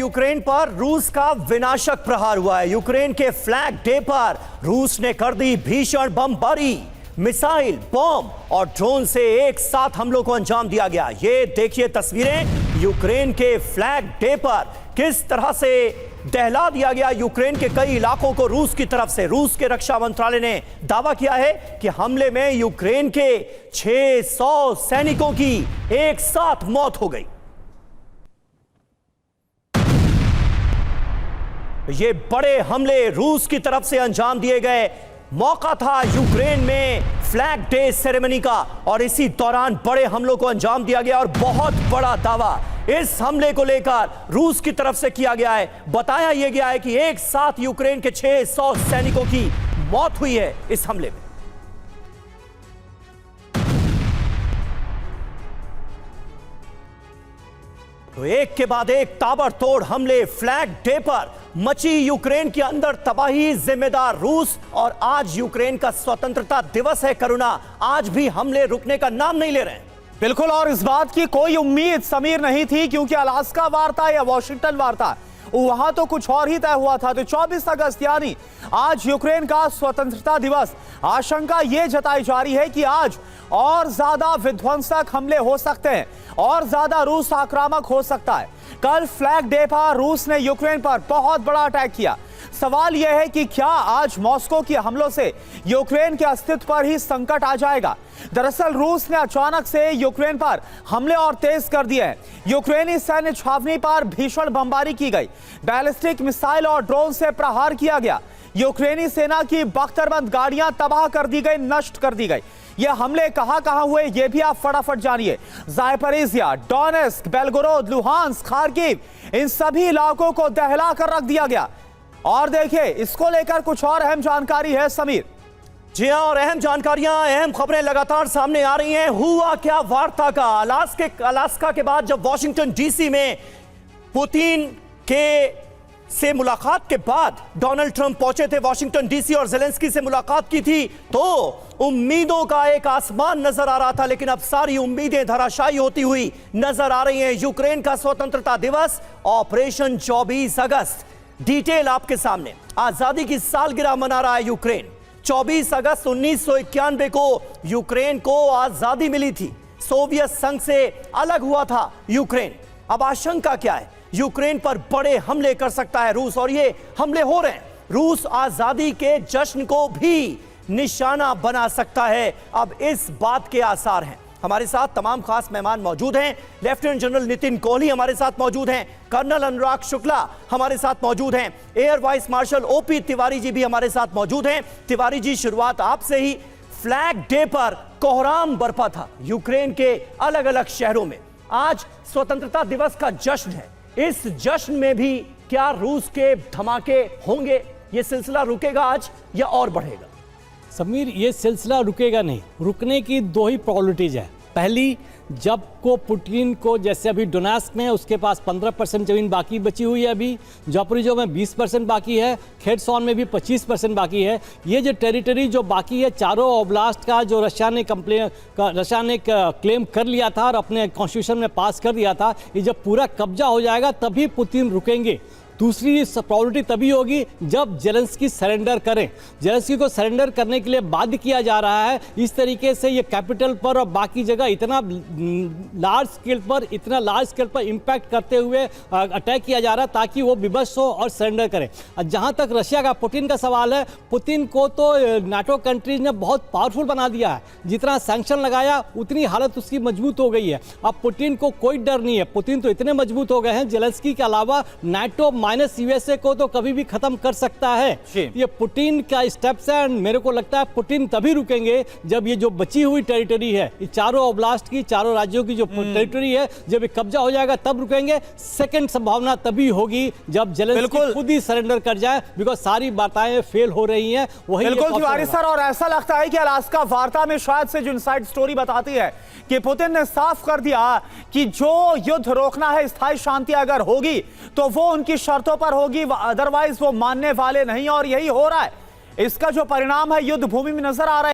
Ukraine पर रूस का विनाशक प्रहार हुआ है। यूक्रेन के फ्लैग डे पर रूस ने कर दी भीषण बमबारी। मिसाइल, बॉम्ब और ड्रोन से एक साथ हमलों को अंजाम दिया गया। ये देखिए तस्वीरें यूक्रेन के फ्लैग डे पर किस तरह से दहला दिया गया यूक्रेन के कई इलाकों को रूस की तरफ से। रूस के रक्षा मंत्रालय ने दावा किया है कि हमले में यूक्रेन के 600 सैनिकों की एक साथ मौत हो गई। ये बड़े हमले रूस की तरफ से अंजाम दिए गए। मौका था यूक्रेन में फ्लैग डे सेरेमनी का और इसी दौरान बड़े हमलों को अंजाम दिया गया और बहुत बड़ा दावा इस हमले को लेकर रूस की तरफ से किया गया है। बताया यह गया है कि एक साथ यूक्रेन के 600 सैनिकों की मौत हुई है इस हमले में। तो एक के बाद एक ताबड़तोड़ हमले फ्लैग डे पर मची यूक्रेन के अंदर तबाही, जिम्मेदार रूस। और आज यूक्रेन का स्वतंत्रता दिवस है करुणा, आज भी हमले रुकने का नाम नहीं ले रहे हैं। बिल्कुल, और इस बात की कोई उम्मीद समीर नहीं थी, क्योंकि अलास्का वार था या वॉशिंगटन वार था, वहां तो कुछ और ही तय हुआ था। तो 24 अगस्त यानी आज यूक्रेन का स्वतंत्रता दिवस। आशंका यह जताई जा रही है कि आज और ज्यादा विध्वंसक हमले हो सकते हैं और ज्यादा रूस आक्रामक हो सकता है। कल फ्लैग डे पर रूस ने यूक्रेन पर बहुत बड़ा अटैक किया। सवाल यह है कि क्या आज मॉस्को के हमलों से यूक्रेन के अस्तित्व पर ही संकट आ जाएगा। दरअसल रूस ने अचानक से यूक्रेन पर हमले और तेज कर दिए हैं। यूक्रेनी सैन्य छावनी पर भीषण बमबारी की गई, बैलिस्टिक मिसाइल और ड्रोन से प्रहार किया गया। यूक्रेनी सेना की बख्तरबंद गाड़ियां तबाह कर दी गई, नष्ट कर दी गई। ये हमले कहां हुए ये भी आप फटाफट जानिए। Zaporizhzhia, Donetsk, Belgorod, Luhansk, Kharkiv, इन सभी इलाकों को दहला कर रख दिया गया। और देखिए, इसको लेकर कुछ और अहम जानकारी है समीर। जी हां, और अहम जानकारियां, अहम खबरें लगातार सामने आ रही हैं। हुआ क्या वार्ता का? अलास्का के बाद जब वॉशिंगटन डीसी में पुतिन के से मुलाकात के बाद डोनाल्ड ट्रंप पहुंचे थे वॉशिंगटन डीसी और ज़ेलेंस्की से मुलाकात की थी, तो उम्मीदों का एक आसमान नजर आ रहा था। लेकिन अब सारी उम्मीदें धराशायी होती हुई नजर आ रही हैं। यूक्रेन का स्वतंत्रता दिवस, ऑपरेशन 24 अगस्त। डिटेल आपके सामने। आजादी की सालगिरह मना रहा है यूक्रेन। 24 अगस्त 1991 को यूक्रेन को आजादी मिली थी। सोवियत संघ से अलग हुआ था यूक्रेन। अब आशंका क्या है? यूक्रेन पर बड़े हमले कर सकता है रूस, और ये हमले हो रहे हैं। रूस आजादी के जश्न को भी निशाना बना सकता है, अब इस बात के आसार हैं। हमारे साथ तमाम खास मेहमान मौजूद हैं। लेफ्टिनेंट जनरल नितिन कोहली हमारे साथ मौजूद हैं, कर्नल अनुराग शुक्ला हमारे साथ मौजूद हैं, air vice marshal OP Tiwari ji भी हमारे साथ मौजूद हैं। तिवारी जी, शुरुआत आपसे ही। फ्लैग डे पर कोहराम बरपा था यूक्रेन के अलग अलग शहरों में। आज स्वतंत्रता दिवस का जश्न है। इस जश्न में भी क्या रूस के धमाके होंगे? यह सिलसिला रुकेगा आज या और बढ़ेगा? समीर, ये सिलसिला रुकेगा नहीं। रुकने की दो ही प्रॉबिलिटीज है। पहली, जब को पुतिन को, जैसे अभी डोनेस्क में उसके पास 15% जमीन बाकी बची हुई है, अभी ज़ापोरिज़िया में 20% बाकी है, खेरसॉन में भी 25% बाकी है। ये जो टेरिटरी जो बाकी है चारों ओब्लास्ट का, जो रशिया ने क्लेम कर लिया था और अपने कॉन्स्टिट्यूशन में पास कर दिया था, ये जब पूरा कब्जा हो जाएगा तभी पुतिन रुकेंगे। दूसरी प्रॉबिलिटी तभी होगी जब ज़ेलेंस्की सरेंडर करें। ज़ेलेंस्की को सरेंडर करने के लिए बाध्य किया जा रहा है। इस तरीके से ये कैपिटल पर और बाकी जगह इतना लार्ज स्केल पर इम्पैक्ट करते हुए अटैक किया जा रहा है ताकि वो विवश हो और सरेंडर करें। जहाँ तक रशिया का, पुतिन का सवाल है, पुतिन को तो नाटो कंट्रीज ने बहुत पावरफुल बना दिया है। जितना सैंक्शन लगाया उतनी हालत उसकी मजबूत हो गई है। अब पुतिन को कोई डर नहीं है। पुतिन तो इतने मजबूत हो गए हैं, ज़ेलेंस्की के अलावा नाटो माइनस यूएसए को तो कभी भी खत्म कर सकता है। ये पुतिन का स्टेप्स है। मेरे को लगता है पुतिन तभी रुकेंगे जब ये जो बची हुई टेरिटरी है, ये चारों ओब्लास्ट की, चारों राज्यों की जो टेरिटरी है, जब ये कब्जा हो जाएगा तब रुकेंगे। सेकंड संभावना तभी होगी जब ज़ेलेंस्की खुद ही सरेंडर कर जाए, बिकॉज सारी बातें फेल हो रही हैं। वही बिल्कुल तिवारी सर, और ऐसा लगता है कि अलास्का वार्ता में शायद से जो इनसाइड स्टोरी बताती है कि पुतिन ने साफ कर दिया कि जो युद्ध रोकना है, स्थायी शांति अगर होगी तो वो उनकी शर्तों पर होगी, अदरवाइज वो मानने वाले नहीं। और यही हो रहा है। इसका जो परिणाम है युद्ध भूमि में नजर आ रहा है।